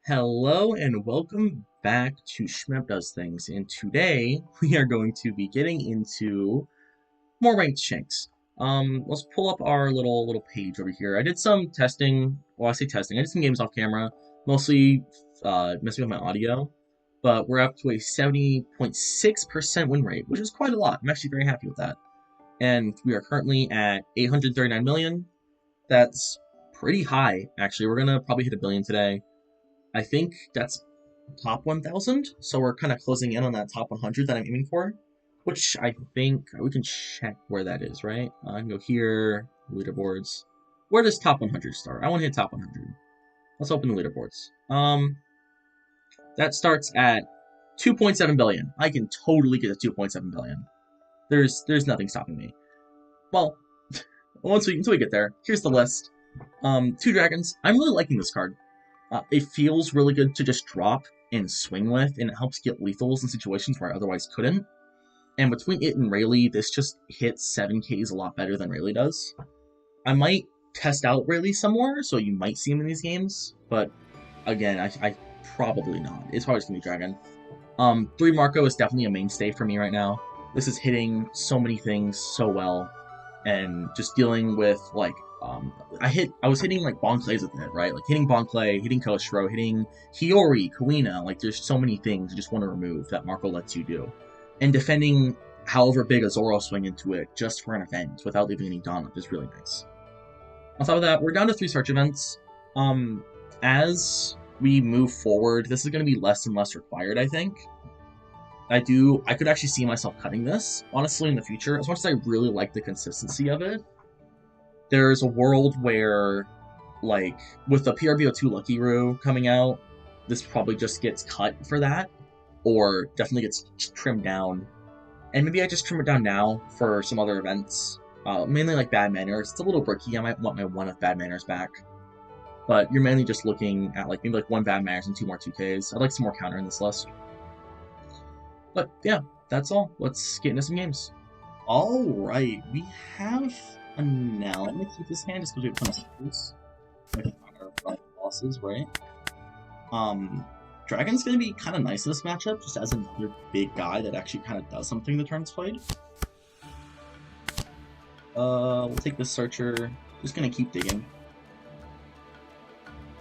Hello and welcome back to Shmep Does Things, and today we are going to be getting into more ranked Shanks. Let's pull up our little page over here. I did some testing. Well, I say testing. I did some games off camera, mostly messing with my audio, but we're up to a 70.6% win rate, which is quite a lot. I'm actually very happy with that. And we are currently at 839 million. That's pretty high, actually. We're gonna probably hit a billion today. I think that's top 1,000, so we're kind of closing in on that top 100 that I'm aiming for, which I think we can check where that is, right? I can go here, leaderboards. Where does top 100 start? I want to hit top 100. Let's open the leaderboards. That starts at 2.7 billion. I can totally get to 2.7 billion. There's nothing stopping me. Well, until we get there, here's the list. Two dragons. I'm really liking this card. It feels really good to just drop and swing with, and it helps get lethals in situations where I otherwise couldn't. And between it and Rayleigh, this just hits 7Ks a lot better than Rayleigh does. I might test out Rayleigh some more, so you might see him in these games, but again, I probably not. It's probably just gonna be Dragon. 3 Marco is definitely a mainstay for me right now. This is hitting so many things so well, and just dealing with like I was hitting like Bonclays with it, right? Like hitting Bonclay, hitting Koshiro, hitting Hiyori, Kuina. Like there's so many things you just want to remove that Marco lets you do, and defending however big a Zoro swing into it just for an event without leaving any Dawn up is really nice. On top of that, we're down to 3 search events. As we move forward, this is going to be less and less required, I think. I could actually see myself cutting this, honestly, in the future. As much as I really like the consistency of it, there's a world where, like, with the PRBO2 Lucky Roo coming out, this probably just gets cut for that, or definitely gets trimmed down. And maybe I just trim it down now for some other events, mainly like Bad Manners. It's a little bricky. I might want my 1 of Bad Manners back. But you're mainly just looking at like maybe like 1 Bad Manners and 2 more 2Ks. I'd like some more counter in this list. But yeah, that's all. Let's get into some games. Alright, we have a now. Let me keep this hand just because we have a ton of skills. Like our bosses, right? Dragon's gonna be kind of nice in this matchup, just as another big guy that actually kind of does something the turn's played. We'll take this Searcher. Just gonna keep digging.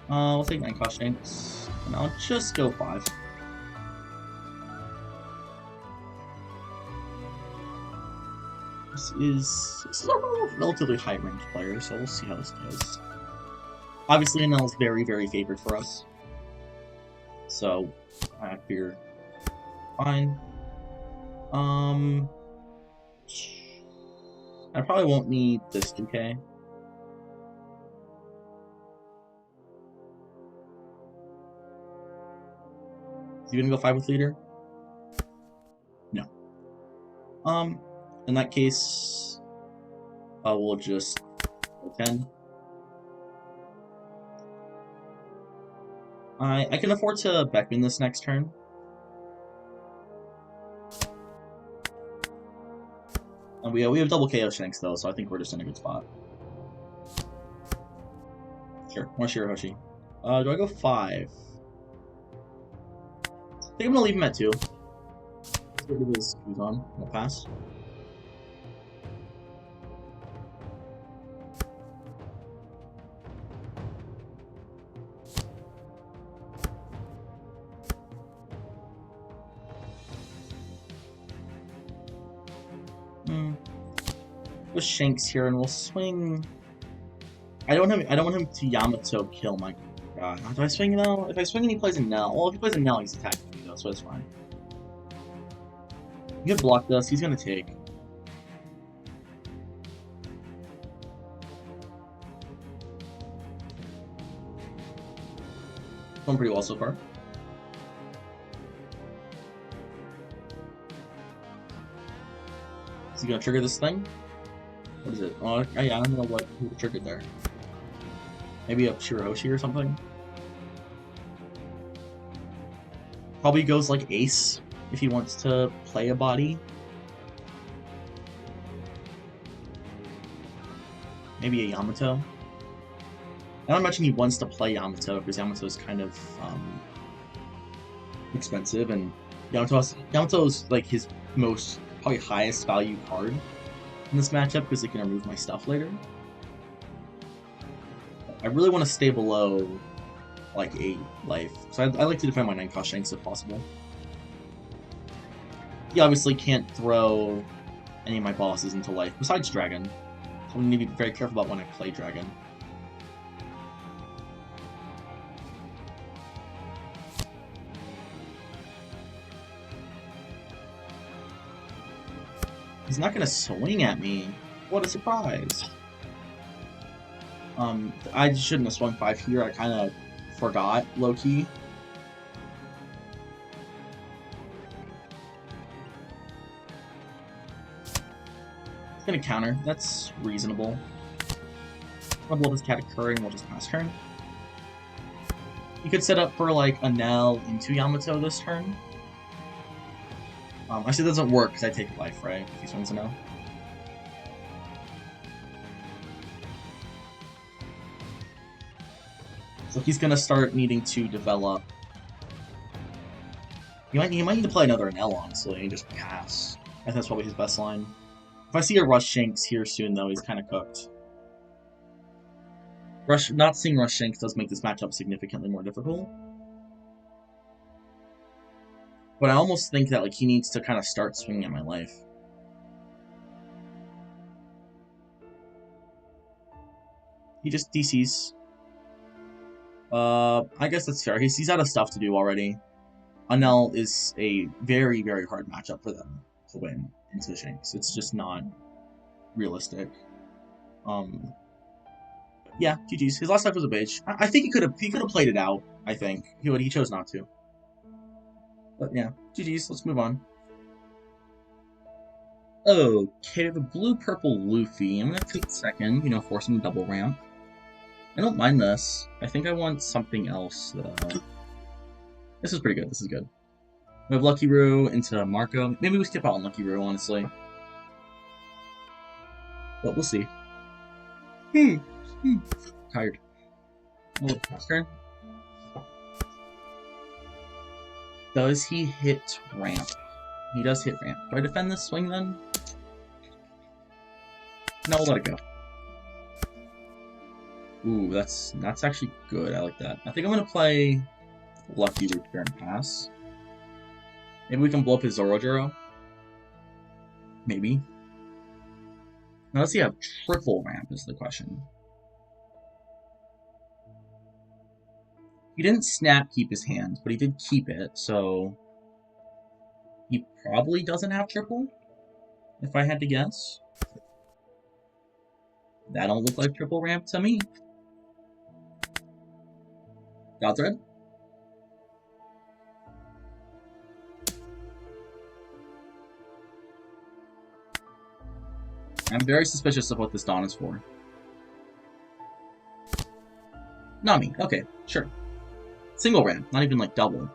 We'll take 9 cost Shanks, and I'll just go 5. This is a relatively high-range player, so we'll see how this goes. Obviously, NL is very, very favored for us. So, I fear fine. I probably won't need this 2K. Is he gonna go 5 with leader? No. In that case, we'll just go 10. I can afford to Beckman this next turn. And we have double KO Shanks though, so I think we're just in a good spot. Sure, more Shirahoshi. Do I go 5? I think I'm gonna leave him at 2. Let's get rid of his Kuzan. We'll pass. With Shanks here, and we'll swing. I don't want him to Yamato kill my god. Do I swing now? If I swing and he plays a Nell, well, if he plays a Nell, he's attacking me though, so it's fine. He could block this. He's gonna take. Going pretty well so far. Is he gonna trigger this thing? What is it? Oh, I don't know who triggered there. Maybe a Shirahoshi or something? Probably goes like Ace if he wants to play a body. Maybe a Yamato. don't mention he wants to play Yamato because Yamato is kind of expensive, and Yamato's like his most probably highest value card in this matchup because it can remove my stuff later. I really want to stay below like 8 life, so I like to defend my 9-cost Shanks if possible. He obviously can't throw any of my bosses into life besides Dragon, so I need to be very careful about when I play Dragon. He's not gonna swing at me. What a surprise! I shouldn't have swung 5 here. I kind of forgot, low-key. He's gonna counter. That's reasonable. I'll blow this Katakuri and we'll just pass turn. You could set up for like a Nell into Yamato this turn. Actually, that doesn't work because I take life, right? If he swings a Nell. So he's gonna start needing to develop. He might need to play another Nell, honestly, and just pass. I think that's probably his best line. If I see a Rush Shanks here soon, though, he's kind of cooked. Not seeing Rush Shanks does make this matchup significantly more difficult. But I almost think that like he needs to kind of start swinging at my life. He just DCs. I guess that's fair. He's out of stuff to do already. Nell is a very, very hard matchup for them to win into Shanks. It's just not realistic. Yeah, GG's. His last life was a bitch. I think he could have played it out. I think he chose not to. But yeah, GG's. Let's move on. Okay, the blue-purple Luffy. I'm gonna take a second, force him to double ramp. I don't mind this. I think I want something else, though. This is pretty good. This is good. We have Lucky Roo into Marco. Maybe we skip out on Lucky Roo, honestly. But we'll see. Tired. Oh, turn. Does he hit ramp? He does hit ramp. Do I defend this swing then? No, we'll let it go. Ooh, that's actually good. I like that. I think I'm gonna play Lucky Root here and pass. Maybe we can blow up his Zorojiro. Maybe. Now does he have triple ramp is the question. He didn't snap keep his hand, but he did keep it, so he probably doesn't have triple, if I had to guess. That don't look like triple ramp to me. God Thread? I'm very suspicious of what this Dawn is for. Nami, okay, sure. Single ramp, not even like double.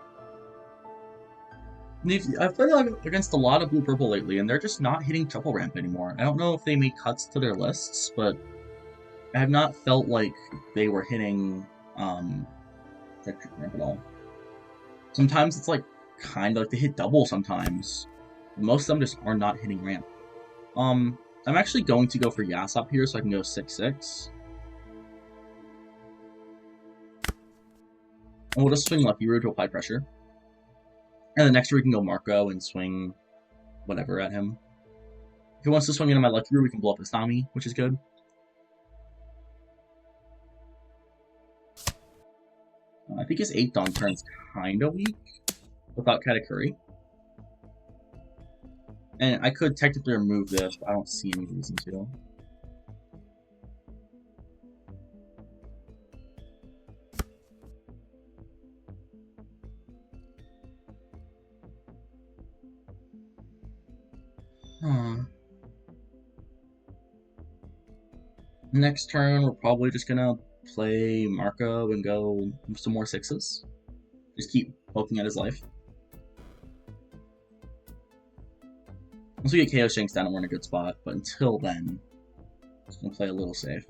I've played against a lot of blue-purple lately, and they're just not hitting triple ramp anymore. I don't know if they made cuts to their lists, but I have not felt like they were hitting triple ramp at all. Sometimes it's like kind of like they hit double sometimes. Most of them just are not hitting ramp. I'm actually going to go for Yasop here so I can go 6-6. And we'll just swing Lucky Root to apply pressure. And the next turn we can go Marco and swing whatever at him. If he wants to swing into my Lucky Root, we can blow up his Nami, which is good. I think his 8 Dawn turn's kinda weak without Katakuri. And I could technically remove this, but I don't see any reason to. Next turn, we're probably just gonna play Marco and go some more 6s. Just keep poking at his life. Once we get KO Shanks down, we're in a good spot, but until then, just gonna play a little safe.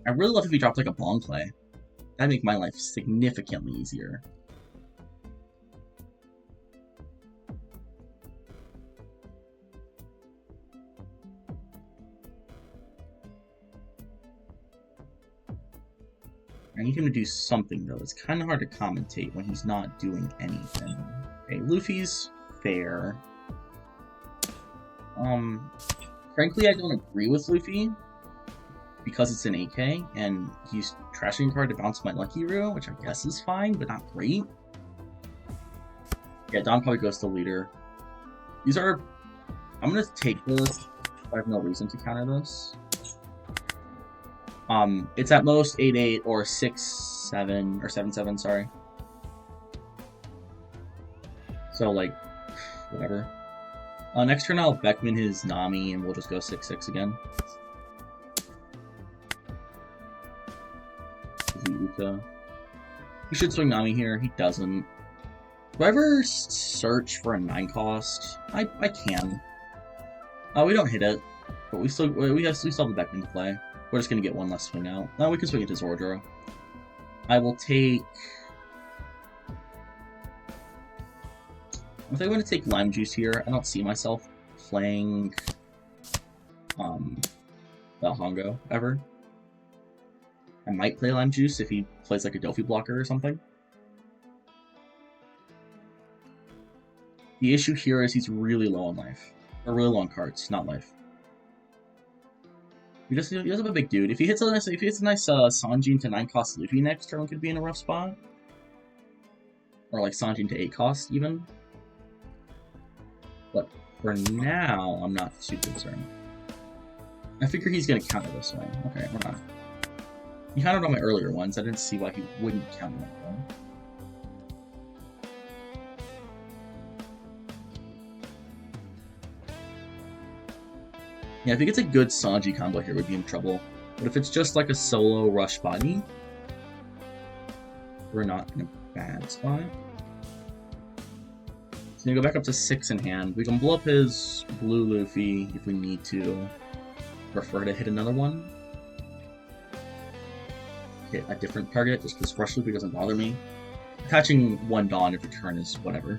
I really love if he dropped like a Bong Clay. That'd make my life significantly easier. I need him to do something, though. It's kind of hard to commentate when he's not doing anything. Okay, Luffy's fair. Frankly, I don't agree with Luffy because it's an AK, and he's trashing a card to bounce my Lucky Roo, which I guess is fine, but not great. Yeah, Dom probably goes to leader. These are... I'm gonna take this. I have no reason to counter this. It's at most 8-8 or 6-7 or 7-7, sorry. So, like, whatever. Next turn I'll Beckman his Nami and we'll just go 6-6 again. He should swing Nami here, he doesn't. Do I ever search for a 9 cost? I can. We don't hit it, but we still have the Beckman to play. We're just gonna get one less swing out. Now we can swing it to Zordro. I will take... I think I'm gonna take Lime Juice here. I don't see myself playing Hongo ever. I might play Lime Juice if he plays like a Dofi blocker or something. The issue here is he's really low on life. Or really low on cards, not life. He doesn't have a big dude. If he hits a nice Sanji into 9 cost Luffy next turn, could be in a rough spot. Or like Sanji into 8 cost even. But for now, I'm not super concerned. I figure he's gonna counter this way. Okay, we're not. He countered on my earlier ones. I didn't see why he wouldn't counter that one. Yeah, if he gets a good Sanji combo here, we'd be in trouble. But if it's just like a solo rush body, we're not in a bad spot. So we go back up to 6 in hand. We can blow up his blue Luffy if we need to. Prefer to hit another one. Hit a different target, just because Rush Luffy doesn't bother me. Attaching 1 Dawn every turn is whatever.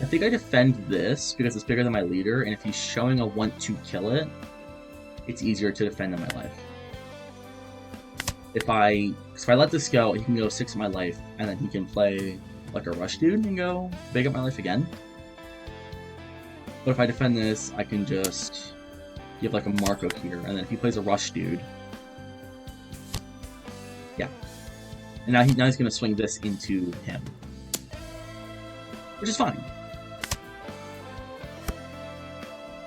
I think I defend this because it's bigger than my leader, and if he's showing a want to kill it, it's easier to defend than my life. If I let this go, he can go 6 of my life, and then he can play like a rush dude and go big up my life again. But if I defend this, I can just give like a Marco here, and then if he plays a rush dude, yeah. And now he's gonna swing this into him, which is fine.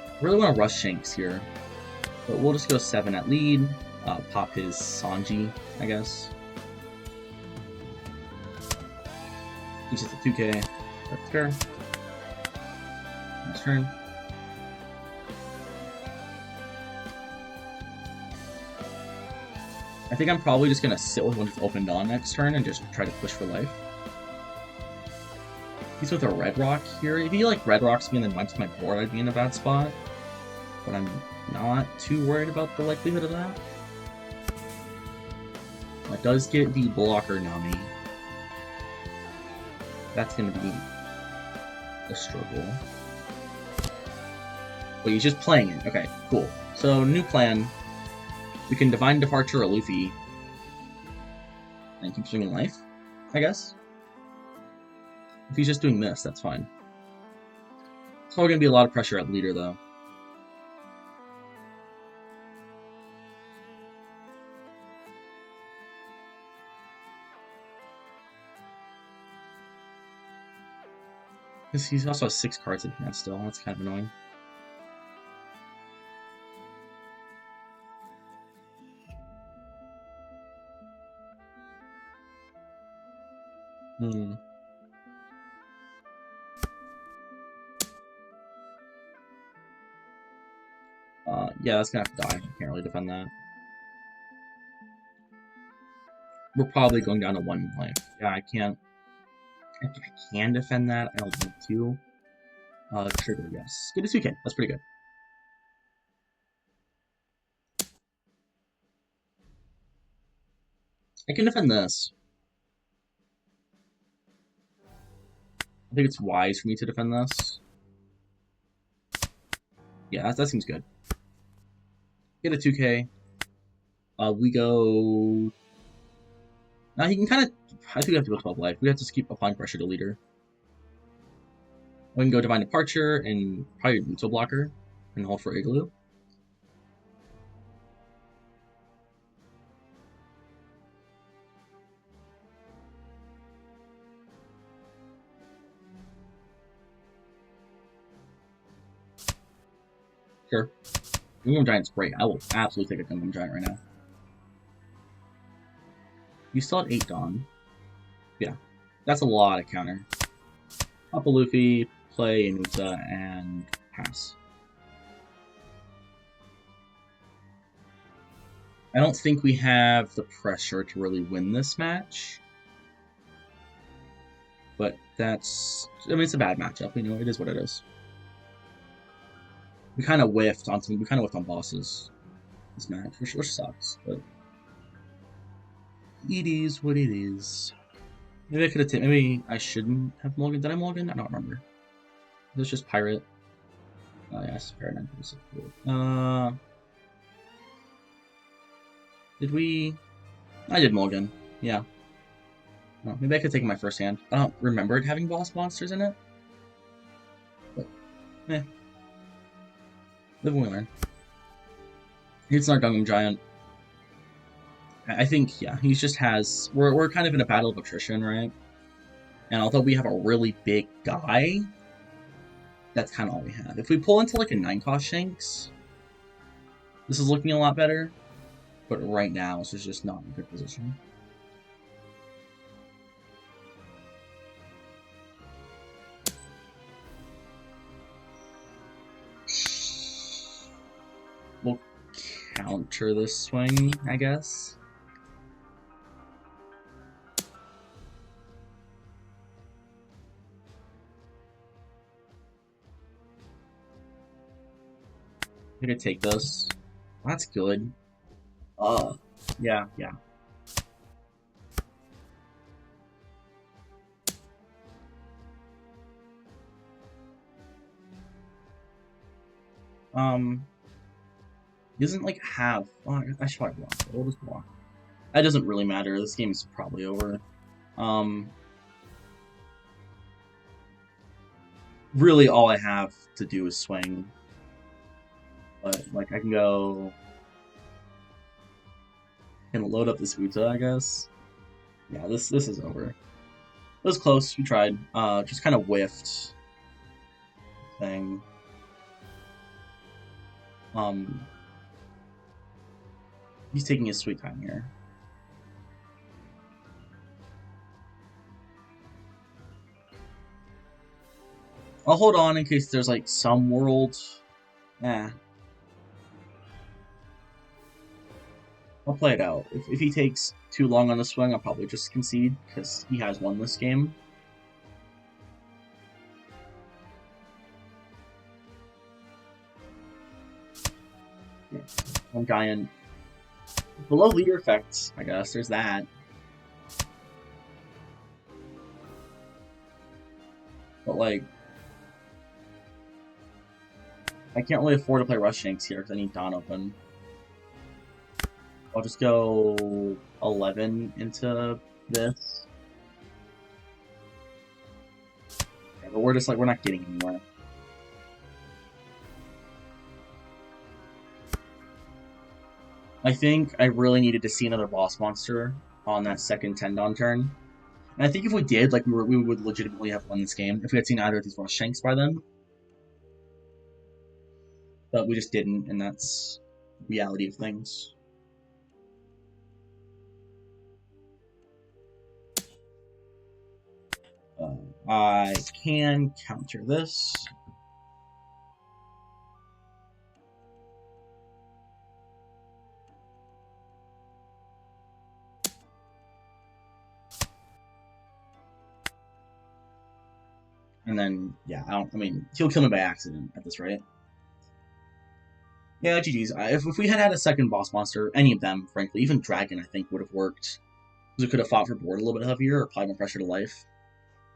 I really want to rush Shanks here, but we'll just go 7 at lead. Pop his Sanji, I guess. He's just a 2k. That's fair. Next turn. I think I'm probably just gonna sit with one just opened on next turn and just try to push for life. He's with a red rock here. If he like red rocks me and then wipes my board, I'd be in a bad spot. But I'm not too worried about the likelihood of that. That does get the blocker Nami. That's gonna be a struggle. But he's just playing it. Okay, cool. So, new plan. We can Divine Departure a Luffy. And keep swinging life, I guess. If he's just doing this, that's fine. It's probably gonna be a lot of pressure at leader, though. Because he also has 6 cards in hand still, that's kind of annoying. Yeah, that's gonna have to die. I can't really defend that. We're probably going down to 1 life. Yeah, I can't. If I can defend that, I don't want to. Trigger, yes. Get a 2K. That's pretty good. I can defend this. I think it's wise for me to defend this. Yeah, that seems good. Get a 2K. We go... Now he can kind of... I think we have to go 12 life. We have to just keep applying pressure to leader. We can go Divine Departure and probably Mutual Blocker and hold for Igloo. Sure. Gungam Giant's great. I will absolutely take a Gungam Giant right now. You still have 8 Dawn. Yeah. That's a lot of counter. Pop a Luffy, play Inuta, and pass. I don't think we have the pressure to really win this match. But that's... I mean, it's a bad matchup. You know, it is what it is. We kind of whiffed on some... We kind of whiffed on bosses this match, which sucks, but... It is what it is. Maybe I could have taken... Maybe I shouldn't have mulligan. Did I mulligan? I don't remember. This just pirate. Oh, yeah, it's pirate 946. Did we... I did mulligan. Yeah. Oh, maybe I could take my first hand. I don't remember it having boss monsters in it. But, live and we learn. It's not Gungam Giant. I think, yeah, he just has... We're kind of in a battle of attrition, right? And although we have a really big guy, that's kind of all we have. If we pull into like a 9-cost Shanks, this is looking a lot better. But right now, this is just not in a good position. We'll counter this swing, I guess. I'm gonna take this. That's good. Yeah. Doesn't like have... Oh, I should probably block. We'll just block. That doesn't really matter. This game is probably over. Really all I have to do is swing. But, like, I can go... and load up this Uta, I guess. Yeah, this is over. It was close. We tried. Just kind of whiffed. Thing. He's taking his sweet time here. I'll hold on in case there's like some world. I'll play it out. If he takes too long on the swing, I'll probably just concede because he has won this game. Yeah. One giant below leader effects, I guess. There's that. But like, I can't really afford to play Rush Shanks here because I need Dawn open. I'll just go 11 into this. Okay, but we're just like, we're not getting anywhere. I think I really needed to see another boss monster on that second Tendon turn. And I think if we did, like, we would legitimately have won this game if we had seen either of these Rush Shanks by then. But we just didn't, and that's the reality of things. I can counter this. And then, yeah, I mean, he'll kill me by accident at this rate. Yeah, GG's. If we had had a second boss monster, any of them, frankly, even Dragon, I think, would have worked. Because we could have fought for board a little bit heavier or applied more pressure to life.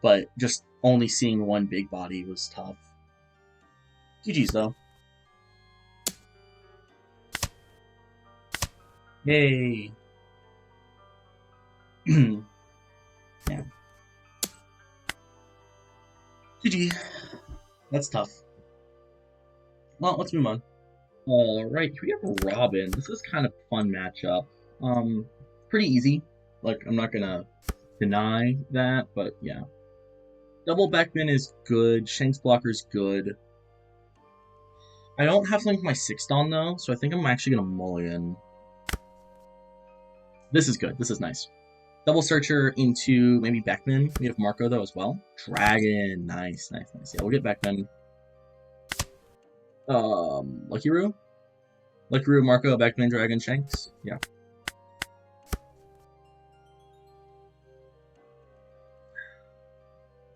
But just only seeing one big body was tough. GG's, though. Yay. Yeah. GG. That's tough. Well, let's move on. Alright, we have Robin. This is kind of a fun matchup. Pretty easy. Like, I'm not gonna deny that, but yeah. Double Beckman is good. Shanks Blocker's good. I don't have something for my 6-Don, though, so I think I'm actually gonna mulligan. This is good. This is nice. Double Searcher into maybe Beckman. We have Marco, though, as well. Dragon. Nice, nice, nice. Yeah, we'll get Beckman. Lucky Roo? Lucky Roo, Marco, Beckman, Dragon, Shanks. Yeah.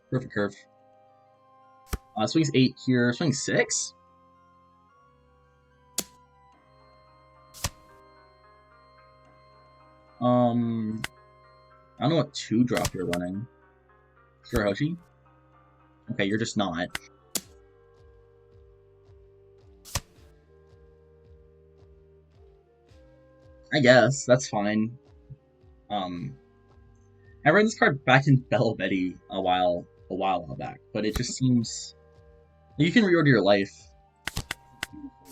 Perfect curve. Swings 8 here. Swings 6? I don't know what 2-drop you're running. Sure, Hoshi? Okay, you're just not. I guess, that's fine. I read this card back in Bell Betty a while back, but it just seems you can reorder your life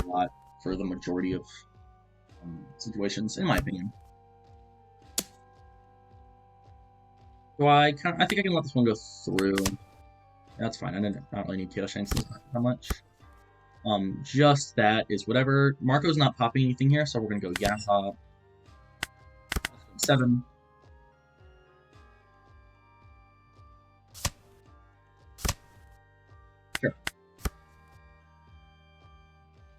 a lot for the majority of situations, in my opinion. So I think I can let this one go through. That's fine. I don't really need Kato Shanks that much. Just that is whatever. Marco's not popping anything here, so we're gonna go Yasa. 7. Sure.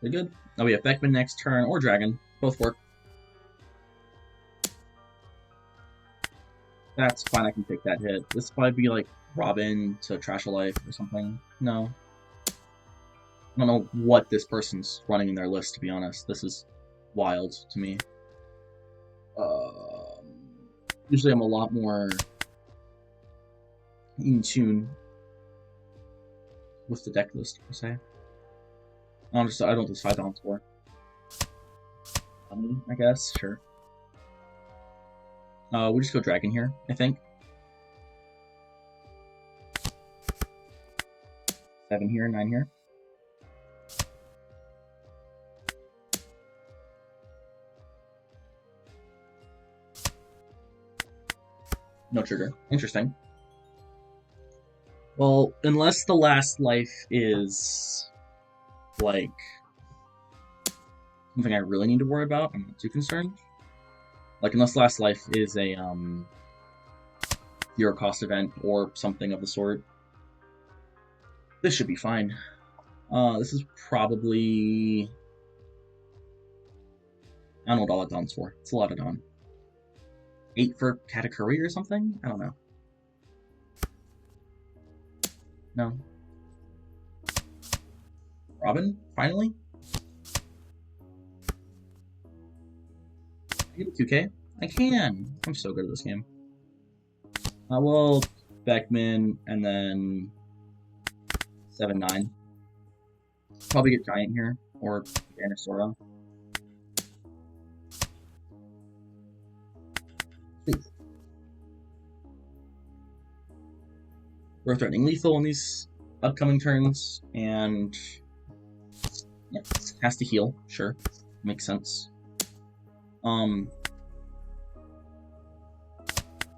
Pretty good. Oh, we have Beckman next turn, or Dragon. Both work. That's fine, I can take that hit. This might be like Robin to Trash a Life or something. No. I don't know what this person's running in their list, to be honest. This is wild to me. Usually I'm a lot more in tune with the deck list, per se. I don't just 5 down for. I guess, sure. We just go Dragon here, I think. 7 here, 9 here. No trigger. Interesting. Well, unless the last life is, like, something I really need to worry about, I'm not too concerned. Like, unless last life is a, 0 cost event or something of the sort, this should be fine. This is probably... I don't know what all that Don's for. It's a lot of Don. 8 for Katakuri or something? I don't know. No. Robin? Finally? I get a 2K? I can! I'm so good at this game. Well, Beckman, and then 7-9. Probably get Giant here, or Anasora. We're threatening lethal on these upcoming turns, and yeah, has to heal. Sure, makes sense. I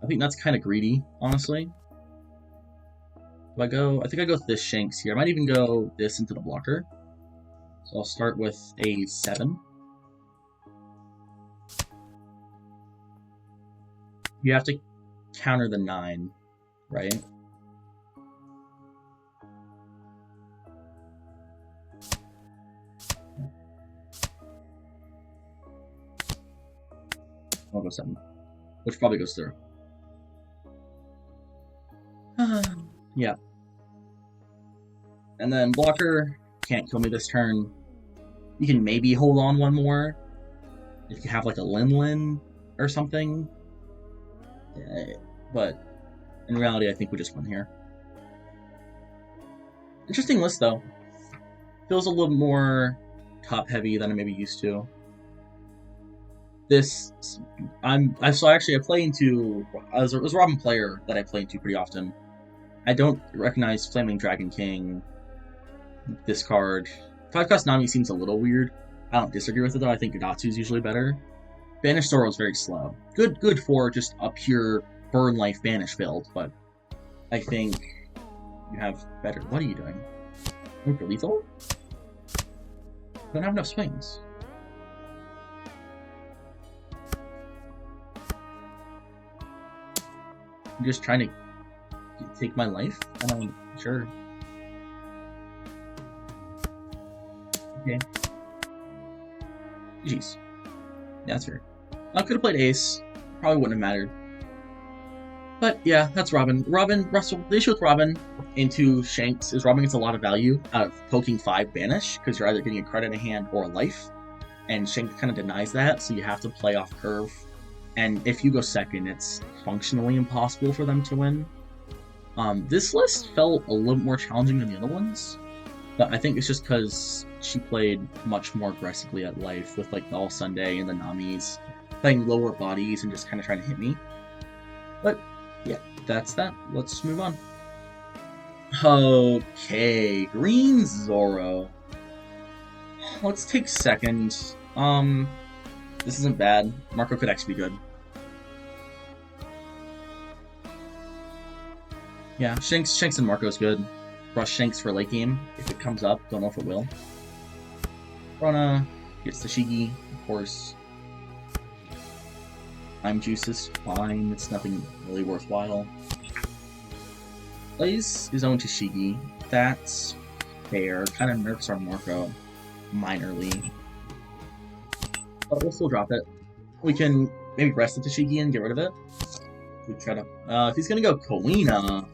think that's kind of greedy, honestly. Do I go? I think I go with this Shanks here. I might even go this into the blocker. So I'll start with a 7. You have to counter the 9, right? I'll go 7, which probably goes through. Yeah. And then blocker can't kill me this turn. You can maybe hold on one more if you have like a Lin or something. But in reality, I think we just win here. Interesting list though. Feels a little more top heavy than I maybe used to. I play into as a Robin player that I play into pretty often. I don't recognize Flaming Dragon King. This card. 5-cost Nami seems a little weird. I don't disagree with it though. I think Udatsu is usually better. Banish Zoro is very slow. Good for just a pure burn life banish build, but I think you have better. What are you doing? Going for lethal? Don't have enough swings. I'm just trying to take my life, and I'm sure. Okay. Jeez. Yeah, that's fair. I could have played Ace. Probably wouldn't have mattered. But yeah, that's Robin. The issue with Robin into Shanks is Robin gets a lot of value out of poking 5 banish, because you're either getting a card in a hand or a life. And Shanks kind of denies that, so you have to play off curve. And if you go second, it's functionally impossible for them to win. This list felt a little more challenging than the other ones. But I think it's just because she played much more aggressively at life with like the All Sunday and the Namis, playing lower bodies and just kind of trying to hit me. But yeah, that's that. Let's move on. Okay, Green Zoro. Let's take second. This isn't bad. Marco could actually be good. Yeah, Shanks and Marco is good. Rush Shanks for late game if it comes up. Don't know if it will. Rana gets the Shigi, of course. Lime Juice is fine. It's nothing really worthwhile. Plays his own Tashigi. That's fair. Kind of nerfs our Marco minorly. But we'll still drop it. We can maybe rest the Tashigi and get rid of it. We try to. If he's gonna go Kawina.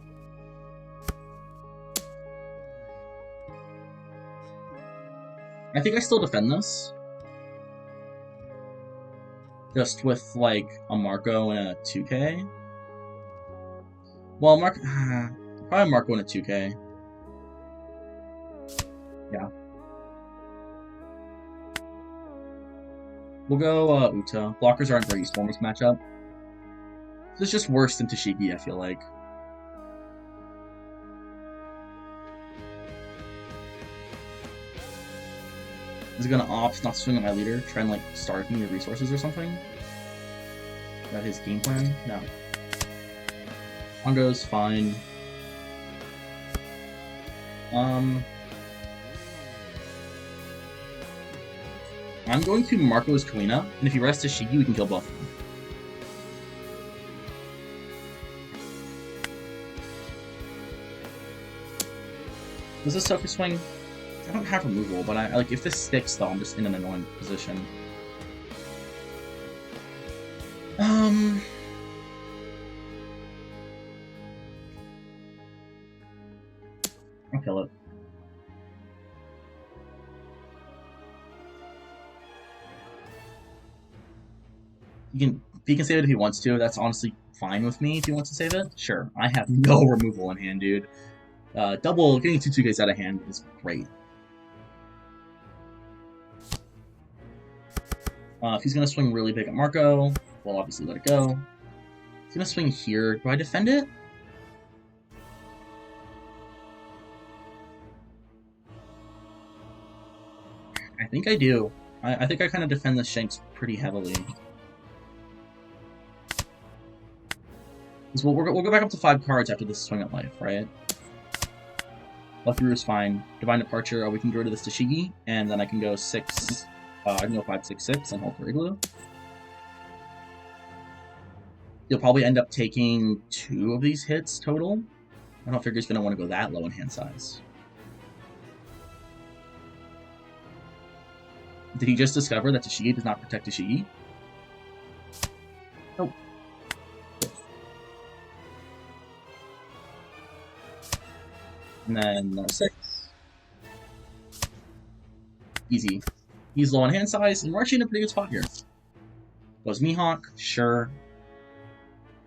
I think I still defend this. Just with, like, a Marco and a 2K. Well, probably Marco and a 2K. Yeah. We'll go Uta. Blockers aren't very useful in this matchup. This is just worse than Tashigi, I feel like. Is it gonna opt not to swing at my leader? Try and like starve me of resources or something? Is that his game plan? No. Hongo's fine. I'm going to Marco's Kuina, and if he rests Tashigi, we can kill both of them. Does this Sophie swing? I don't have removal, but I like if this sticks though, I'm just in an annoying position. I'll kill it. He can save it if he wants to. That's honestly fine with me if he wants to save it. Sure. I have no removal in hand, dude. Getting 2 2Ks out of hand is great. If he's gonna swing really big at Marco, we'll obviously let it go. He's gonna swing here. Do I defend it? I think I do. I think I kind of defend the Shanks pretty heavily. We'll go back up to 5 cards after this swing at life, right? Left through is fine. Divine Departure, we can go to this Tashigi, and then I can go 6. I can go 5, 6, 6 and hold for Igloo. You'll probably end up taking 2 of these hits total. I don't figure he's going to want to go that low in hand size. Did he just discover that Tashigi does not protect Tashigi? Nope. And then 6. Easy. He's low on hand size, and we're actually in a pretty good spot here. Goes Mihawk, sure.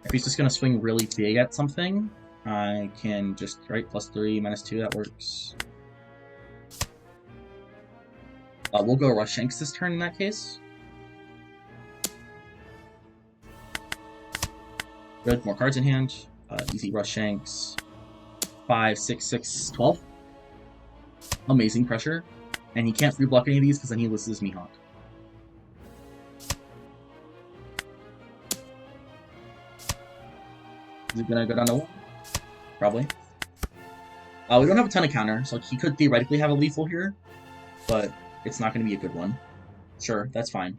If he's just gonna swing really big at something, I can just, right, +3, -2, that works. We'll go Rush Shanks this turn in that case. Good, more cards in hand. Easy Rush Shanks. 5, 6, 6, 12. Amazing pressure. And he can't free block any of these because then he loses Mihawk. Is he gonna go down to 1? Probably. We don't have a ton of counter, so he could theoretically have a lethal here, but it's not gonna be a good one. Sure, that's fine.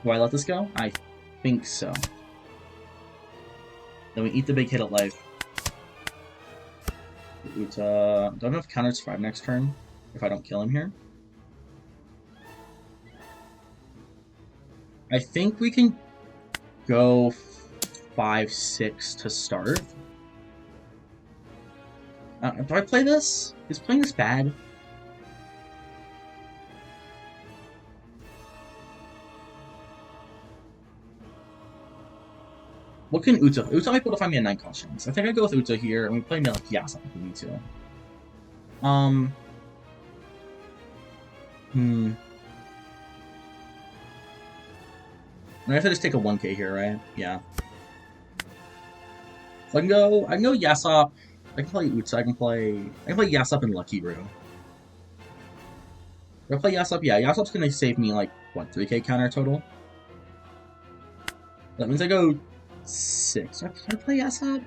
Do I let this go? I think so. Then we eat the big hit at life. Don't know if counter survive next turn if I don't kill him here. I think we can go 5, 6 to start. Do I play this? Is playing this bad? What can Uta? Uta might be able to find me a 9 cautions. I think I go with Uta here, and we play me like Yasa if we need to. I have to just take a 1k here, right? Yeah. So I can go Yasop. I can play Uta. I can play Yasop and Lucky Roo. If I play Yasop, yeah, Yasop's gonna save me like what, 3k counter total. That means I go 6. Can I play Yasop?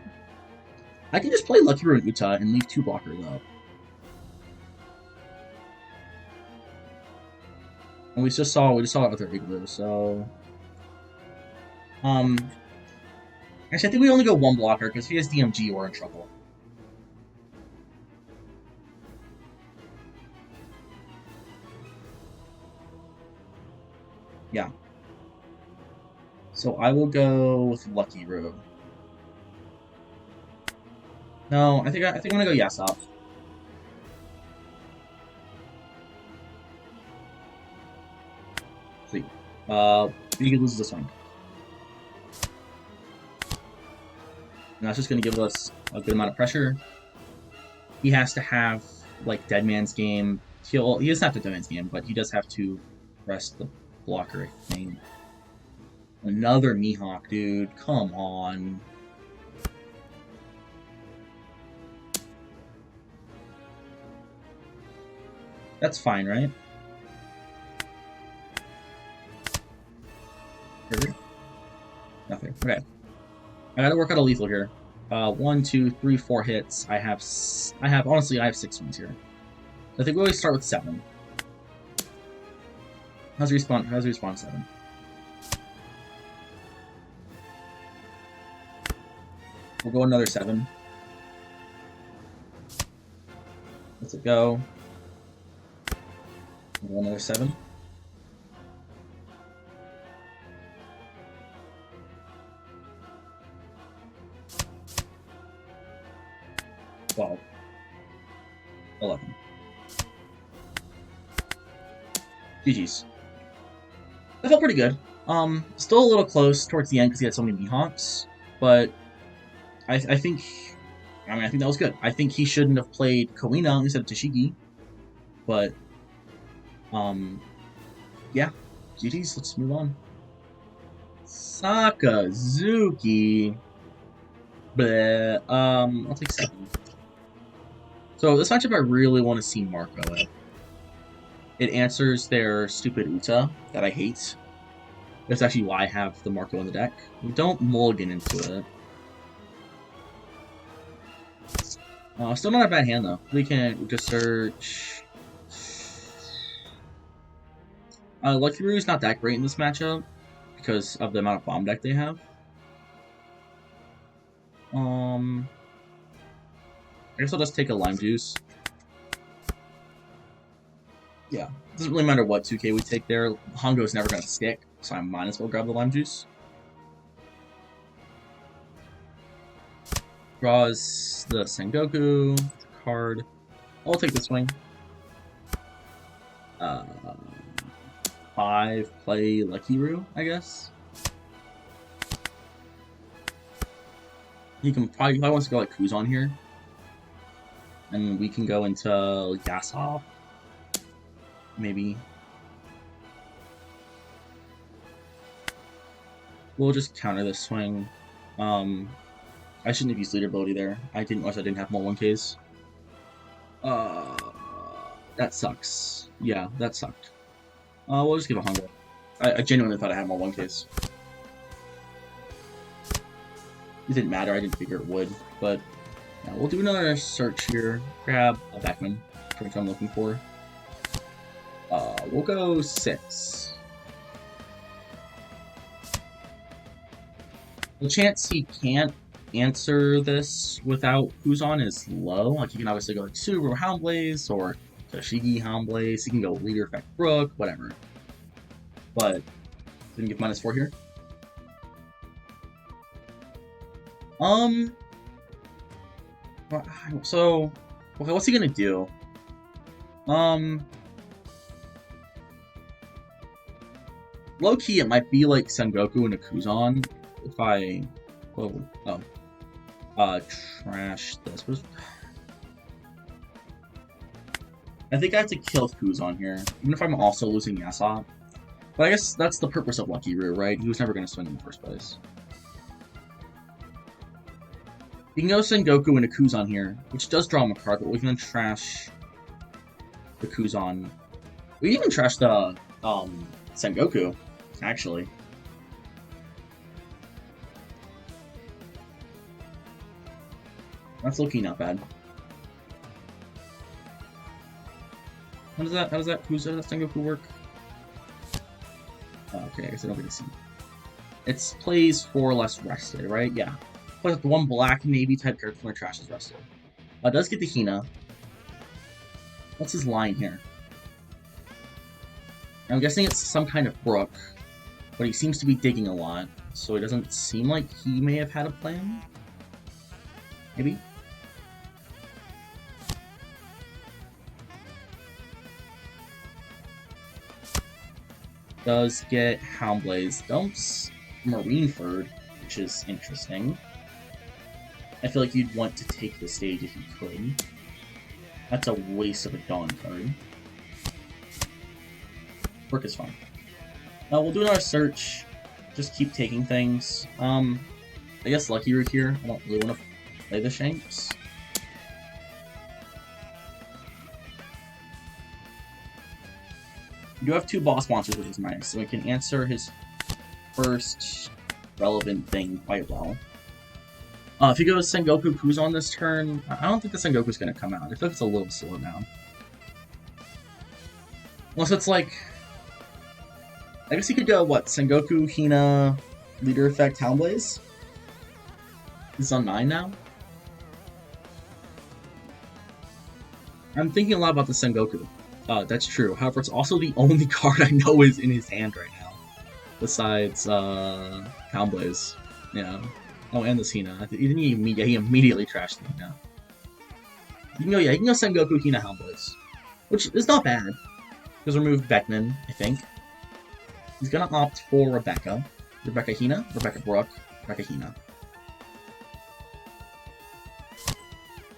I can just play Lucky Roo and Uta and leave 2 blockers up. And we just saw other Igloo, so actually I think we only go 1 blocker because if he has DMG, we're in trouble. Yeah. So I will go with Lucky Roo. No, I think I'm gonna go Yasop. Sweet. We can lose this one. And that's just gonna give us a good amount of pressure. He has to have like Dead Man's Game. He doesn't have to Dead Man's Game, but he does have to rest the blocker, I think. Another Mihawk, dude. Come on. That's fine, right? Nothing. Okay. I gotta work out a lethal here. 1, 2, 3, 4 hits. Honestly, I have 6 ones here. I think we always start with 7. How's the respawn 7? We'll go another 7. Let's it go. We'll go another 7. Wow. 11. GG's. That felt pretty good. Still a little close towards the end because he had so many Mihawks, but I think that was good. I think he shouldn't have played Kawina instead of Tashigi, but yeah, GG's. Let's move on. Sakazuki. Bleh. I'll take 7. So this matchup I really want to see Marco at. It answers their stupid Uta that I hate. That's actually why I have the Marco in the deck. We don't mulligan into it. Still not a bad hand though. We can just search. Lucky Roo's not that great in this matchup because of the amount of bomb deck they have. I guess I'll just take a Lime Juice. Yeah, doesn't really matter what 2k we take there. Hongo's never gonna stick, so I might as well grab the lime juice. Draws the Sengoku card. I'll take the swing. 5 play Lucky Roo, I guess. He can probably wants to go like Kuzan here. And we can go into Yasop. Maybe. We'll just counter this swing. I shouldn't have used leader ability there. I didn't realize I didn't have more 1Ks. That sucks. Yeah, that sucked. We'll just give a hunger. I genuinely thought I had more 1Ks. It didn't matter, I didn't figure it would, but yeah, we'll do another search here. Grab a Beckman, which I'm looking for. We'll go 6. The chance he can't answer this without Kuzan is low. Like, he can obviously go like Subaru Houndblaze or Toshigi Houndblaze. He can go Leader Effect Brook, whatever. But, didn't give -4 here. So, okay, what's he gonna do? Low-key, it might be like Sengoku and a Kuzan if I... trash this. I think I have to kill Kuzan here, even if I'm also losing Yasop. But I guess that's the purpose of Lucky Roo, right? He was never going to swing in the first place. You can go Sengoku into Kuzan here, which does draw him a card, but we can then trash the Kuzan. We can even trash the Sengoku, actually. That's looking not bad. How does that Sengoku work? Oh, okay, I guess I don't get to see. It's plays 4 less rested, right? Yeah. Plays the 1 black navy type character when trash is rested. Does get the Hina. What's his line here? I'm guessing it's some kind of brook, but he seems to be digging a lot, so it doesn't seem like he may have had a plan. Maybe? Does get Houndblaze. Dumps Marineford, which is interesting. I feel like you'd want to take the stage if you could. That's a waste of a Dawn card. Brook is fine. We'll do another search. Just keep taking things. I guess Lucky Root here. I don't really want to play the Shanks. You do have 2 boss monsters, which is nice, so we can answer his first relevant thing quite well. If he goes Sengoku Kuzan this turn, I don't think the Sengoku's going to come out. I feel like it's a little slow now. Unless it's like... I guess he could go, what, Sengoku, Hina, Leader Effect, Houndblaze? He's on 9 now? I'm thinking a lot about the Sengoku. That's true. However, it's also the only card I know is in his hand right now. Besides, Houndblaze. Yeah. Oh, and this Hina. He immediately trashed the Hina. You can go, yeah, you can go Sengoku, Hina, Houndblaze. Which is not bad. Because remove Beckman, I think. He's gonna opt for Rebecca. Rebecca Hina, Rebecca Brook, Rebecca Hina.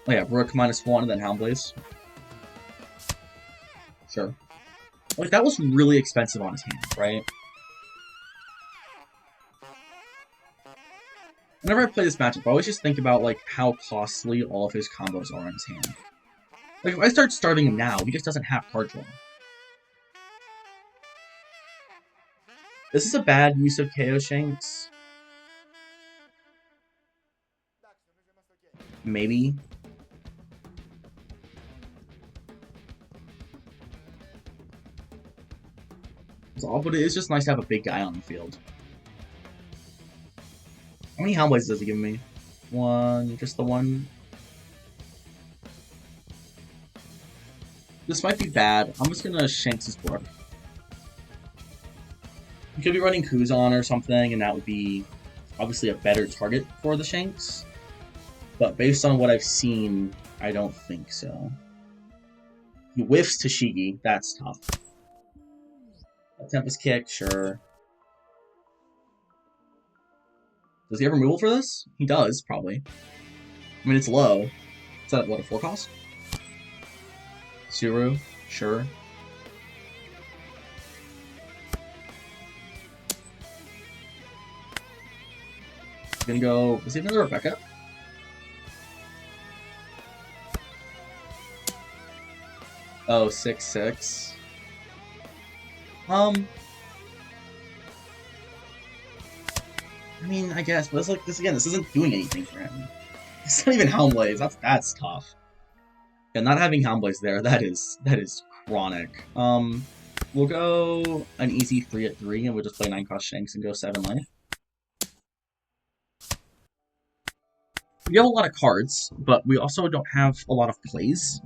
Oh yeah, Brook -1 and then Houndblaze. Sure. Like, that was really expensive on his hand, right? Whenever I play this matchup, I always just think about, like, how costly all of his combos are in his hand. Like, if I start starting him now, he just doesn't have card draw. This is a bad use of KO Shanks. Maybe. But it is just nice to have a big guy on the field. How many Houndblades does he give me? 1, just the 1. This might be bad. I'm just gonna Shanks' Brook. You could be running Kuzan or something, and that would be obviously a better target for the Shanks. But based on what I've seen, I don't think so. He whiffs Tashigi. That's tough. A Tempest Kick, sure. Does he have removal for this? He does, probably. I mean, it's low. Is that, what, a 4 cost? Suru, sure. Gonna go. Is he another Rebecca? Oh, 6/6. I mean, I guess, but it's like this again. This isn't doing anything for him. It's not even Helmblaze. That's tough. Yeah, not having Helmblaze there. That is chronic. We'll go an easy 3/3, and we'll just play 9-cost Shanks and go 7 life. We have a lot of cards, but we also don't have a lot of plays.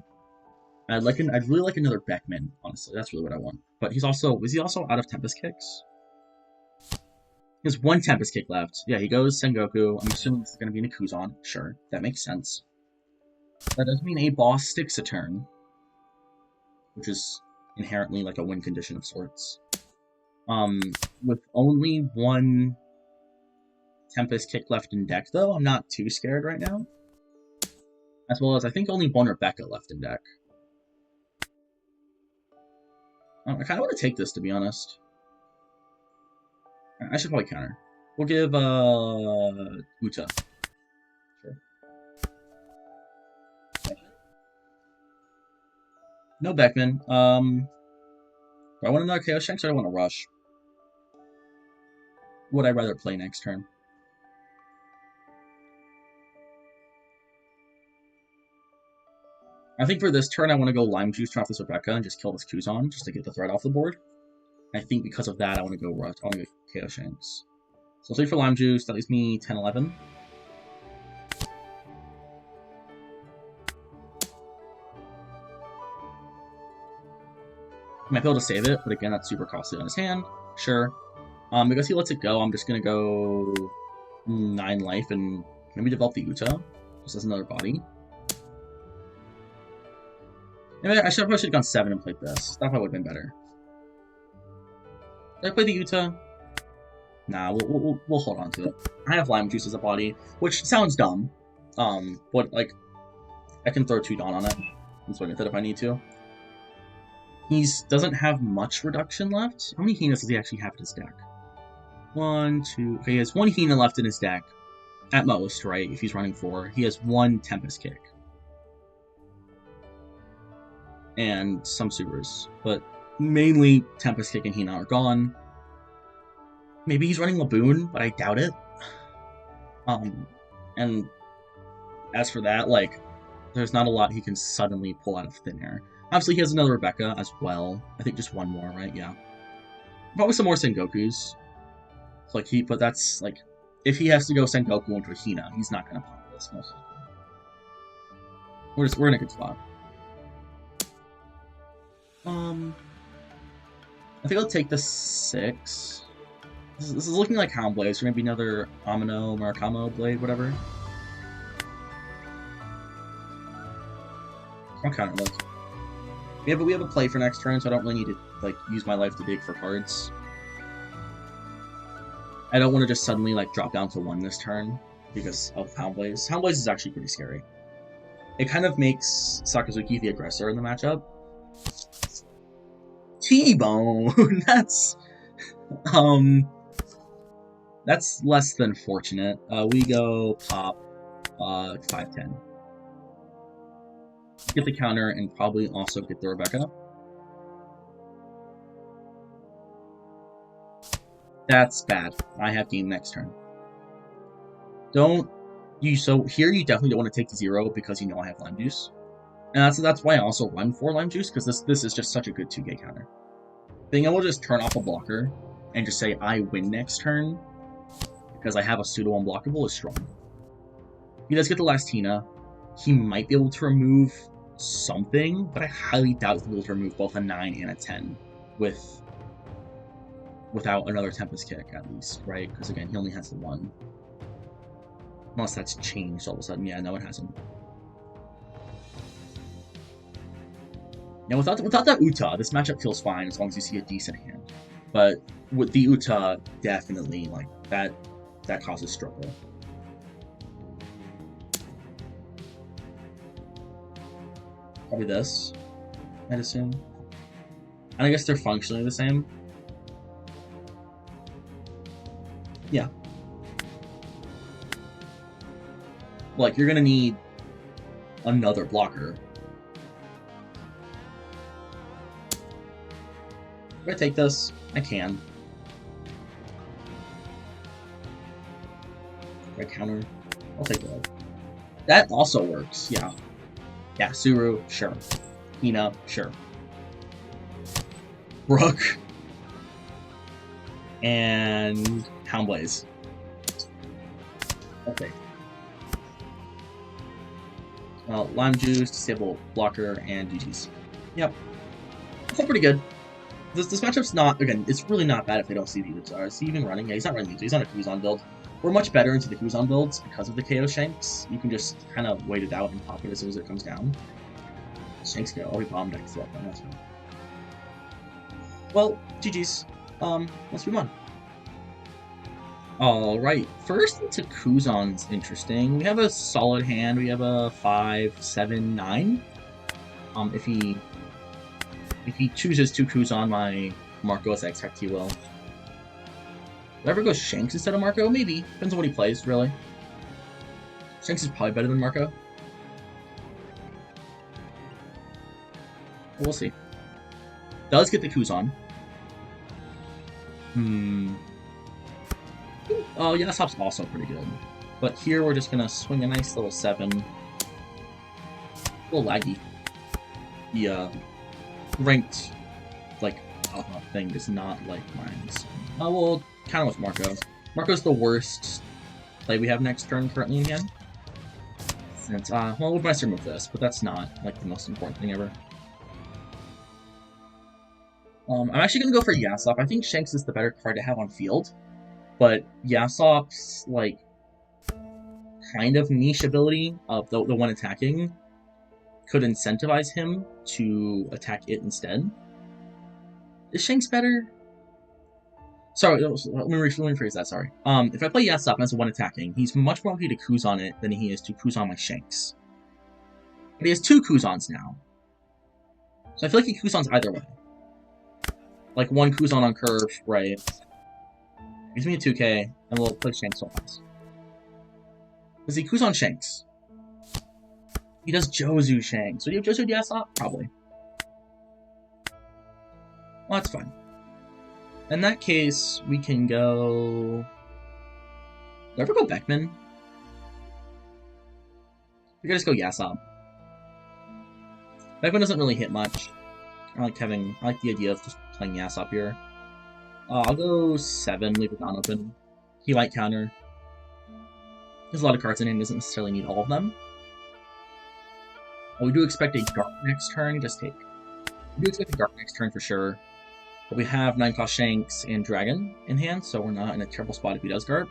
I'd really like another Beckman, honestly. That's really what I want. But is he also out of Tempest Kicks? He has 1 Tempest Kick left. Yeah, he goes Sengoku. I'm assuming this is going to be in a Kuzan. Sure, that makes sense. That does mean a boss sticks a turn, which is inherently like a win condition of sorts. With only 1 Tempest Kick left in deck, though, I'm not too scared right now. As well as, I think only 1 Rebecca left in deck. I kind of want to take this, to be honest. I should probably counter. We'll give, Uta. Sure. No Beckman. Do I want another Chaos Shanks or do I want to rush? Would I rather play next turn? I think for this turn, I want to go Lime Juice, turn off this Rebecca, and just kill this Kuzan, just to get the threat off the board. I think because of that, I want to go Rush. I want to go Chaos Shanks. So 3 for Lime Juice, that leaves me 10-11. Might be able to save it, but again, that's super costly on his hand. Sure. Because he lets it go, I'm just going to go 9 life and maybe develop the Uta, just as another body. Maybe I probably should have gone 7 and played this. That probably would have been better. Did I play the Uta? Nah, we'll hold on to it. I have Lime Juice as a body, which sounds dumb. But like, I can throw 2 Dawn on it and swing with it if I need to. He doesn't have much reduction left. How many Hina does he actually have in his deck? 1, 2. Okay, he has 1 Hina left in his deck, at most, right? If he's running 4, he has 1 Tempest Kick. And some supers, but mainly Tempest Kick and Hina are gone. Maybe he's running Laboon, but I doubt it. And as for that, like, there's not a lot he can suddenly pull out of thin air. Obviously, he has another Rebecca as well. I think just 1 more, right? Yeah. Probably some more Sengokus. Like but that's like, if he has to go Sengoku into a Hina, he's not gonna pop this most likely. We're in a good spot. I think I'll take the 6. This is looking like Houndblade, so maybe another Amino, Murakamo Blade, whatever. I'll counter this. Yeah, but we have a play for next turn, so I don't really need to like use my life to dig for cards. I don't want to just suddenly like drop down to 1 this turn because of Houndblaze. Houndblaze is actually pretty scary. It kind of makes Sakazuki the aggressor in the matchup. T-Bone! That's less than fortunate. We go pop 5/10. Get the counter and probably also get the Rebecca. That's bad. I have game next turn. So here you definitely don't want to take the 0 because you know I have Lime Juice. And that's why I also run for Lime Juice, because this is just such a good 2-gate counter. Being able to just turn off a blocker and just say I win next turn because I have a pseudo unblockable is strong. He does get the last Hina. He might be able to remove something, but I highly doubt he'll be able to remove both a 9 and a 10 with without another Tempest kick, at least, right? Because again, he only has the one. Unless that's changed all of a sudden. Yeah, no, it hasn't. Now, without that Uta, this matchup feels fine as long as you see a decent hand. But with the Uta, definitely, like, that causes struggle. Probably this, I'd assume. And I guess they're functionally the same. Yeah. Like, you're gonna need another blocker. If I take this, I can. If I counter, I'll take that. That also works, yeah. Yeah, Suru, sure. Hina, sure. Rook. And Houndblaze. Okay. Lime Juice, Disable Blocker, and GG's. Yep. I feel pretty good. This matchup's not, again, it's really not bad if they don't see the Uta. Is he even running? Yeah, he's not running Uta, he's on a Kuzan build. We're much better into the Kuzan builds because of the KO Shanks. You can just kind of wait it out and pop it as soon as it comes down. Shanks go. Oh, he bombed next to that's fine. Well, GG's. Let's move on. Alright, first into Kuzan's interesting. We have a solid hand. We have a 5, 7, 9. If he chooses to Kuzan my Marcos, I expect he will. Whatever goes Shanks instead of Marco, maybe. Depends on what he plays, really. Shanks is probably better than Marco. We'll see. Does get the Kuzan. Oh, yeah, Yasop's also pretty good. But here we're just gonna swing a nice little 7. A little laggy. The ranked, like, thing is not like mine. So. We'll counter with Marco. Marco's the worst play we have next turn currently in hand. Since, well, we'll best remove this, but that's not, like, the most important thing ever. I'm actually gonna go for Yasop. I think Shanks is the better card to have on field. But Yasop's, like, kind of niche ability of the one attacking could incentivize him to attack it instead. Is Shanks better? Sorry, let me rephrase that, sorry. If I play Yasop as the one attacking, he's much more likely to Kuzan it than he is to Kuzan my Shanks. But he has 2 Kuzans now. So I feel like he Kuzans either way. Like, one Kuzan on curve, right? Gives me a 2k, and we'll play Shanks once. Does he Kuzan Shanks? He does Jozu Shanks. Would you have Jozu Yasop? Probably. Well, that's fine. In that case, we can go... Did I ever go Beckman? We could just go Yasop. Beckman doesn't really hit much. I like the idea of just playing Yasop here. I'll go 7, leave it on open. He might counter. There's a lot of cards in him, doesn't necessarily need all of them. We do expect a Garp next turn, just take. We do expect a Garp next turn for sure. But we have 9-cost Shanks and Dragon in hand, so we're not in a terrible spot if he does Garp.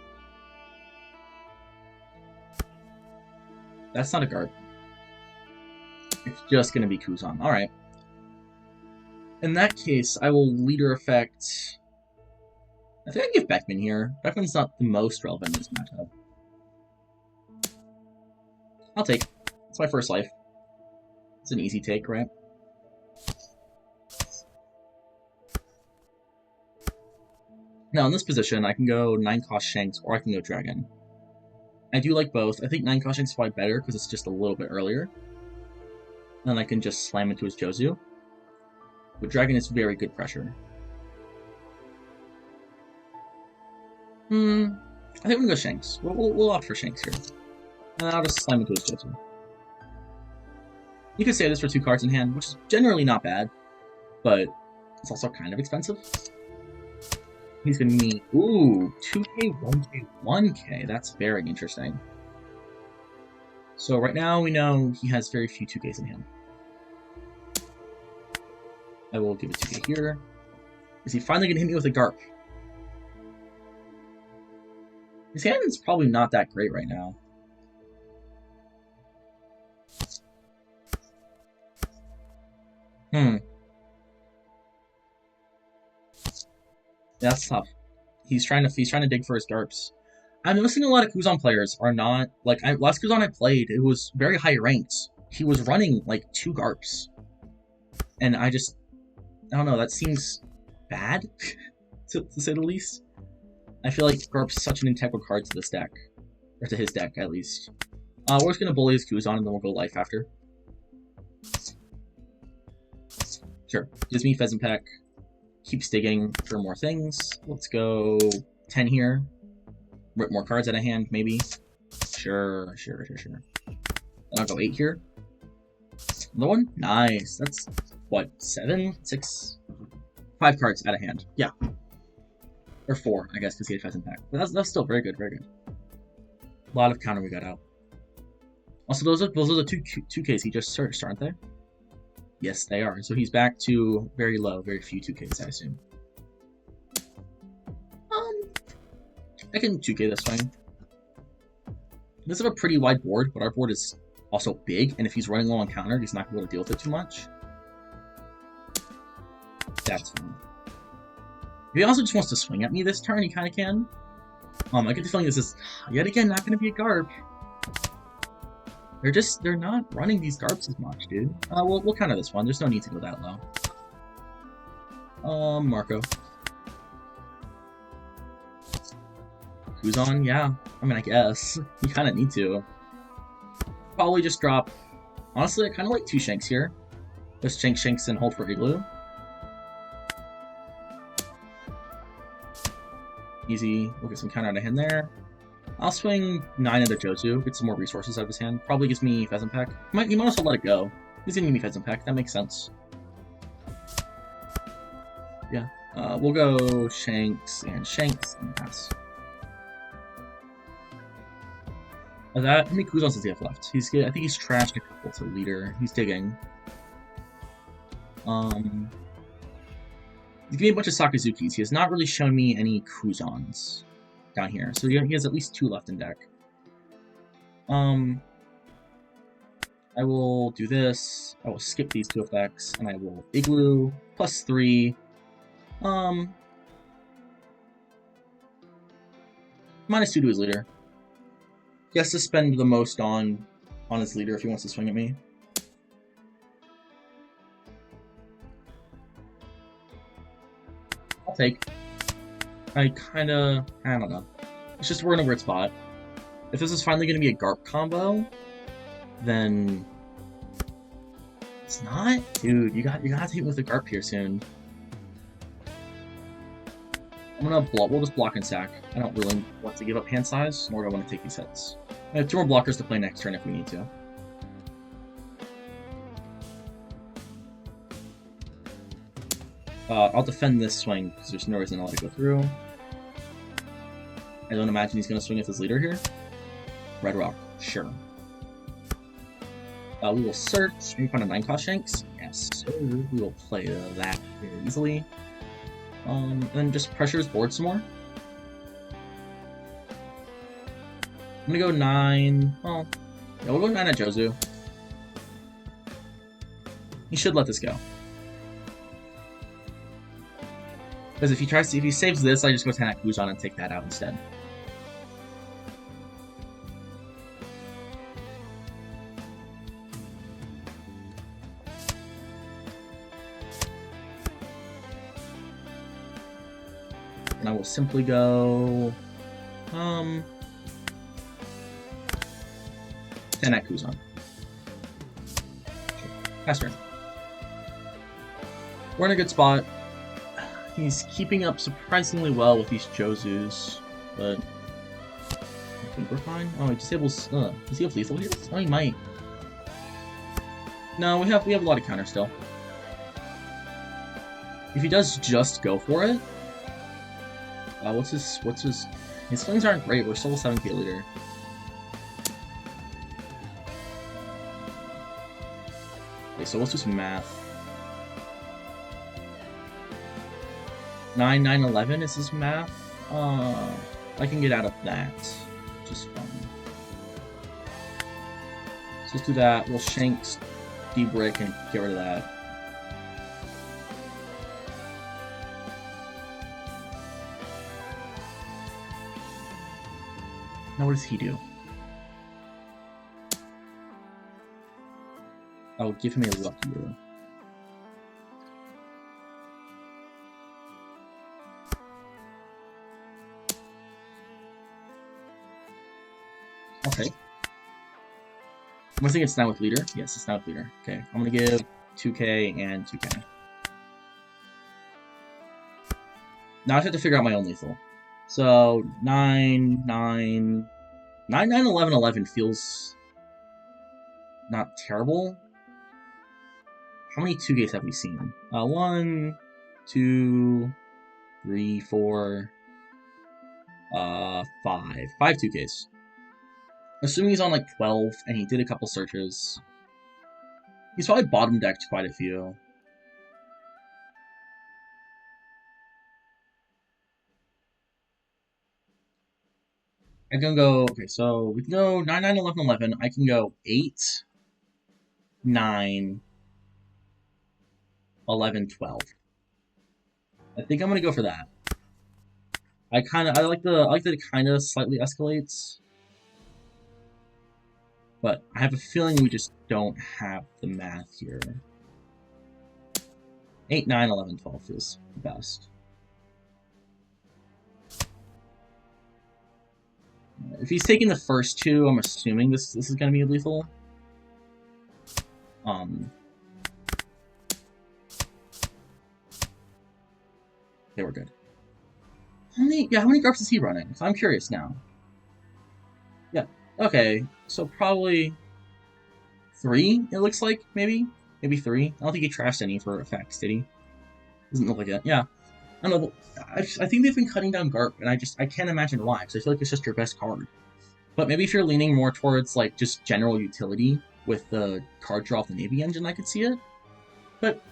That's not a Garp. It's just going to be Kuzan. Alright. In that case, I will leader effect... I think I give Beckman here. Beckman's not the most relevant in this matchup. I'll take. It's my first life. It's an easy take, right? Now, in this position, I can go 9-cost Shanks, or I can go Dragon. I do like both. I think 9-cost Shanks is probably better, because it's just a little bit earlier. And I can just slam into his Jozu. But Dragon is very good pressure. I think I'm gonna go Shanks. We'll opt for Shanks here. And I'll just slam into his Jozu. You could say this for 2 cards in hand, which is generally not bad, but it's also kind of expensive. He's gonna need, ooh, 2k, 1k, 1k. That's very interesting. So right now we know he has very few 2ks in hand. I will give it 2k here. Is he finally gonna hit me with a Garp? His hand is probably not that great right now. That's tough. He's trying to dig for his Garps. I'm noticing a lot of Kuzan players are not like last Kuzan I played. It was very high ranked. He was running like 2 Garps, and I don't know. That seems bad, to say the least. I feel like Garp's such an integral card to this deck, or to his deck at least. We're just gonna bully his Kuzan, and then we'll go life after. Sure, gives me Pheasant Peck. Keeps digging for more things. Let's go 10 here. Rip more cards out of hand, maybe. Sure. And I'll go 8 here. Another one? Nice. That's, what, 7? 6? 5 cards out of hand. Yeah. Or 4, I guess, because he had Pheasant Pack. But that's still very good, very good. A lot of counter we got out. Also, those are the 2Ks he just searched, aren't they? Yes, they are. So he's back to very low, very few 2Ks, I assume. I can 2K this thing. This is a pretty wide board, but our board is also big, and if he's running low on counter, he's not going to be able to deal with it too much. That's fine. If he also just wants to swing at me this turn, he kind of can. I get the feeling this is, yet again, not going to be a Garp. They're not running these Garps as much, dude. We'll counter this one. There's no need to go that low. Marco. Kuzan, yeah. I mean, I guess. You kind of need to. Probably just drop... Honestly, I kind of like 2 Shanks here. Just Shanks and hold for Igloo. Easy. We'll get some counter out of hand there. I'll swing 9 into Jozu, get some more resources out of his hand. Probably gives me Pheasant Peck. He might also let it go. He's gonna give me Pheasant Peck, that makes sense. Yeah. We'll go Shanks and pass. How many Kuzans does he have left? I think he's trashed a couple to leader. He's digging. He's giving me a bunch of Sakazukis. He has not really shown me any Kuzans down here. So he has at least 2 left in deck. I will do this. I will skip these 2 effects, and I will Igloo plus 3. Minus 2 to his leader. He has to spend the most on his leader if he wants to swing at me. I'll take. I don't know. It's just we're in a weird spot. If this is finally going to be a Garp combo, then it's not. Dude, you gotta hit me with a Garp here soon. We'll just block and sack. I don't really want to give up hand size, nor do I want to take these hits. I have 2 more blockers to play next turn if we need to. I'll defend this swing, because there's no reason to let it go through. I don't imagine he's going to swing with his leader here. Red Rock, sure. We will search. Maybe find a 9-cost Shanks. Yes, sir. We will play that very easily. And then just pressure his board some more. I'm gonna go 9. Well, yeah, we'll go 9 at Jozu. He should let this go. Because if he saves this, I just go 10 at Kuzan and take that out instead. And I will simply go 10 at Kuzan. Pass turn. We're in a good spot. He's keeping up surprisingly well with these Jozus, but I think we're fine. Oh, he disables. Does he have lethal here? Oh, he might. No, we have a lot of counter still. If he does just go for it, what's his? His swings aren't great. We're still a 7K leader. Okay, so let's do some math. 9, 9, 11 is his math. I can get out of that. Just fun. So let's do that. We'll Shanks, D-Brick, and get rid of that. Now what does he do? I'll give him a lucky roll. Okay. I'm guessing it's now with leader. Yes, it's now with leader. Okay, I'm gonna give 2k and 2k. Now I just have to figure out my own lethal. So 9, 9, 9, 9, 11, 11 feels not terrible. How many 2Ks have we seen? 1, 2, 3, 4, 5. 5 2Ks. Assuming he's on like 12 and he did a couple searches. He's probably bottom decked quite a few. I can go, okay, so we can go 9, 9, 11, 11. I can go 8, 9, 11, 12. I think I'm gonna go for that. I like that it kind of slightly escalates. But I have a feeling we just don't have the math here. 8, 9, 11, 12 feels the best. If he's taking the first two, I'm assuming this is going to be lethal. Okay, we're good. How many GURPS is he running? So I'm curious now. Yeah, okay, so probably 3, it looks like, maybe? Maybe 3. I don't think he trashed any for effects, did he? Doesn't look like it, yeah. I don't know, I think they've been cutting down GURP, and I can't imagine why, because I feel like it's just your best card. But maybe if you're leaning more towards, like, just general utility with the card draw off the Navy engine, I could see it. But,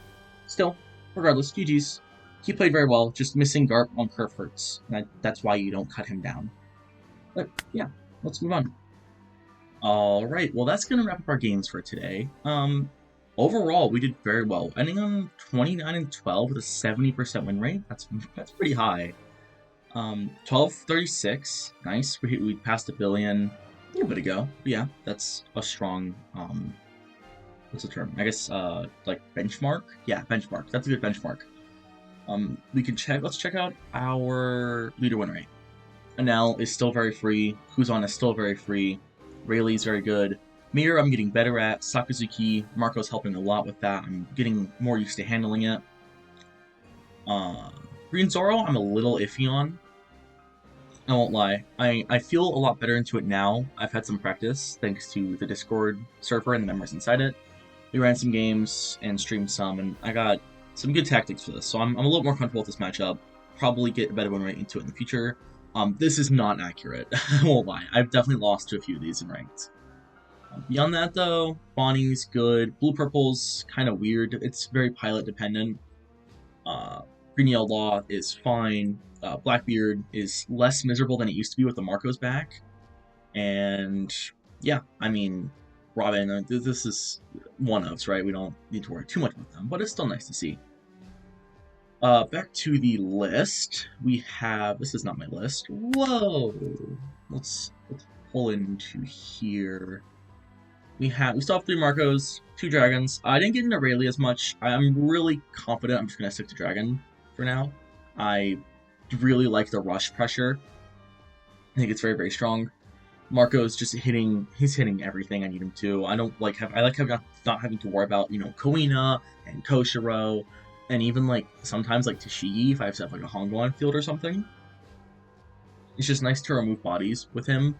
still, regardless, GG's. He played very well, just missing GURP on curve hurts. And that's why you don't cut him down. But, yeah, let's move on. Alright, well that's going to wrap up our games for today. Overall, we did very well, ending on 29 and 12 with a 70% win rate. That's pretty high. 1236, nice. We passed a billion a little bit ago. But yeah, that's a strong what's the term? I guess like benchmark. Yeah, benchmark. That's a good benchmark. We can check. Let's check out our leader win rate. Anel is still very free. Kuzan is still very free. Rayleigh's very good. Mirror, I'm getting better at. Sakazuki, Marco's helping a lot with that. I'm getting more used to handling it. Green Zoro, I'm a little iffy on. I won't lie. I feel a lot better into it now. I've had some practice, thanks to the Discord server and the members inside it. We ran some games and streamed some, and I got some good tactics for this, so I'm a little more comfortable with this matchup. Probably get a better win rate into it in the future. This is not accurate. I won't lie. I've definitely lost to a few of these in ranked. Beyond that, though, Bonnie's good. Blue Purple's kind of weird. It's very pilot dependent. Green Yellow Law is fine. Blackbeard is less miserable than it used to be with the Marco's back. And yeah, I mean, Robin, this is one-ofs, right? We don't need to worry too much about them, but it's still nice to see. Back to the list. We have, this is not my list. Whoa! Let's pull into here. We still have 3 Marcos, 2 Dragons. I didn't get into Rayleigh as much. I'm really confident I'm just going to stick to Dragon for now. I really like the rush pressure. I think it's very, very strong. Marco's just he's hitting everything I need him to. I like not having to worry about, Koina and Koshiro, and even like sometimes like Tashigi if I have to have like a Hongo on field or something. It's just nice to remove bodies with him,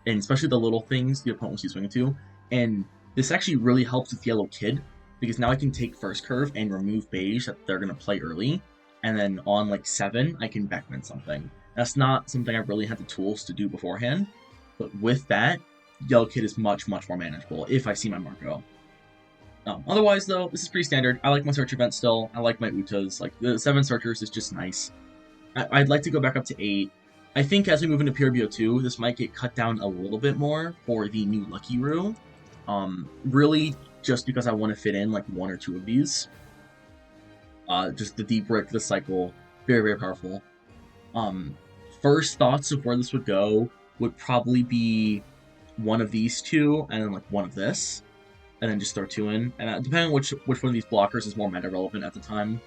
and especially the little things the opponent was swinging to. And this actually really helps with Yellow Kid, because now I can take first curve and remove beige that they're going to play early, and then on like 7, I can backman something. That's not something I really had the tools to do beforehand, but with that, Yellow Kid is much, much more manageable if I see my Marco. Otherwise, though, this is pretty standard. I like my search event still. I like my Utas. Like, the 7 searchers is just nice. I'd like to go back up to 8. I think as we move into PRBO2, this might get cut down a little bit more for the new Lucky Roo. Really, just because I want to fit in like 1 or 2 of these. Just the deep brick, the cycle, very, very powerful. First thoughts of where this would go would probably be 1 of these 2, and then like 1 of this, and then just throw 2 in. And depending on which one of these blockers is more meta relevant at the time,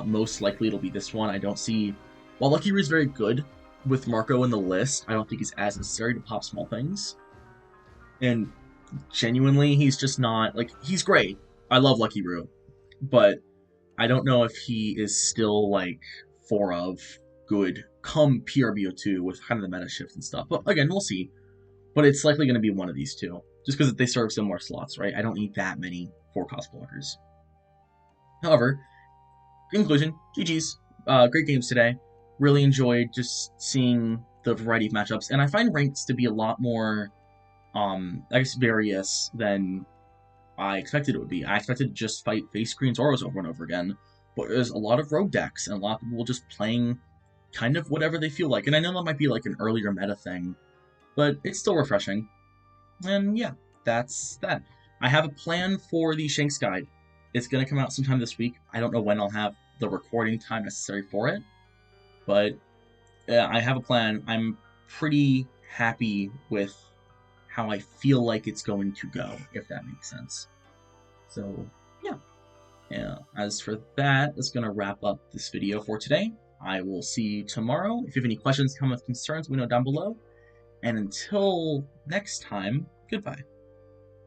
most likely it'll be this one. I don't see, while Lucky Roo is very good with Marco in the list, I don't think he's as necessary to pop small things. And genuinely, he's just not, like, he's great. I love Lucky Roo, but I don't know if he is still, like, 4 of good come PRBO2 with kind of the meta shift and stuff. But again, we'll see. But it's likely going to be 1 of these 2, just because they serve similar slots, right? I don't need that many 4-cost blockers. However, in conclusion, GG's. Great games today. Really enjoyed just seeing the variety of matchups, and I find ranks to be a lot more, I guess, various than I expected it would be. I expected to just fight face screens Auras over and over again, but there's a lot of rogue decks, and a lot of people just playing kind of whatever they feel like, and I know that might be like an earlier meta thing, but it's still refreshing. And yeah, that's that. I have a plan for the Shanks guide. It's going to come out sometime this week. I don't know when I'll have the recording time necessary for it, but I have a plan. I'm pretty happy with how I feel like it's going to go, if that makes sense. So, yeah. As for that, that's going to wrap up this video for today. I will see you tomorrow. If you have any questions, comments, concerns, let me know down below. And until next time, goodbye.